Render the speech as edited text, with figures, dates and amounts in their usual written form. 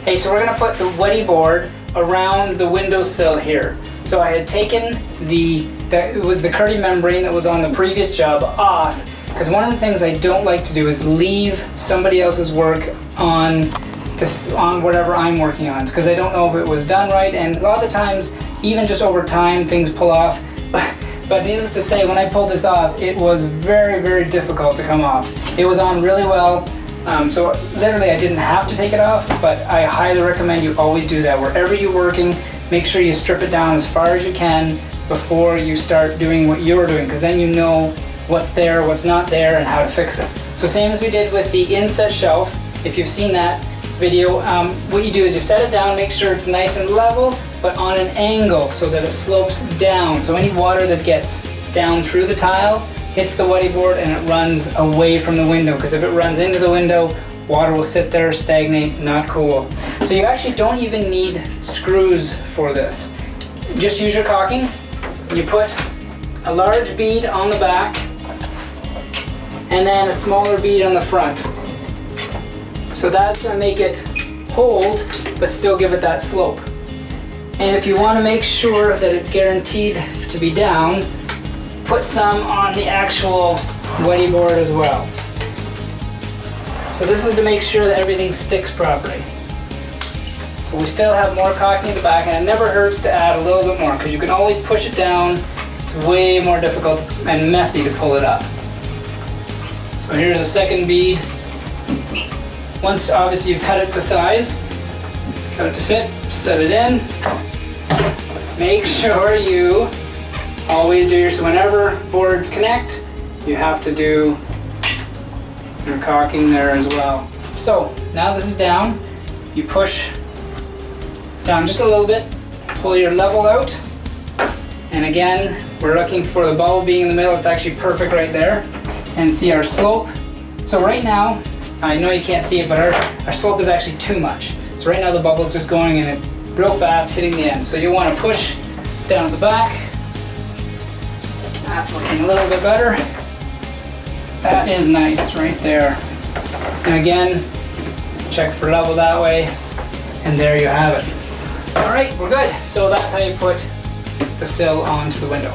Hey, so we're gonna put the Wedi board around the windowsill here. So I had taken it was the Curdy membrane that was on the previous job off, because one of the things I don't like to do is leave somebody else's work on whatever I'm working on, because I don't know if it was done right, and a lot of the times, even just over time, things pull off. But needless to say, when I pulled this off, it was very, very difficult to come off. It was on really well. So literally I didn't have to take it off, but I highly recommend you always do that. Wherever you're working, make sure you strip it down as far as you can before you start doing what you're doing, because then you know what's there, what's not there, and how to fix it. So same as we did with the inset shelf, if you've seen that video, what you do is you set it down, make sure it's nice and level, but on an angle so that it slopes down. So any water that gets down through the tile hits the Wedi board and it runs away from the window, because if it runs into the window, water will sit there, stagnate, not cool. So you actually don't even need screws for this. Just use your caulking. You put a large bead on the back and then a smaller bead on the front. So that's going to make it hold but still give it that slope. And if you want to make sure that it's guaranteed to be down, put some on the actual Wedi board as well. So this is to make sure that everything sticks properly. But we still have more caulking in the back, and it never hurts to add a little bit more, because you can always push it down. It's way more difficult and messy to pull it up. So here's a second bead. Once obviously you've cut it to size, cut it to fit, set it in. Make sure you always do so whenever boards connect, you have to do your caulking there as well. So now this is down, you push down just a little bit, pull your level out, and again we're looking for the bubble being in the middle. It's actually perfect right there, and see our slope. So right now, I know you can't see it, but our slope is actually too much. So right now the bubble is just going in it real fast, hitting the end. So you want to push down at the back. That's looking a little bit better. That is nice right there. And again, check for level that way, and there you have it. All right, we're good. So that's how you put the sill onto the window.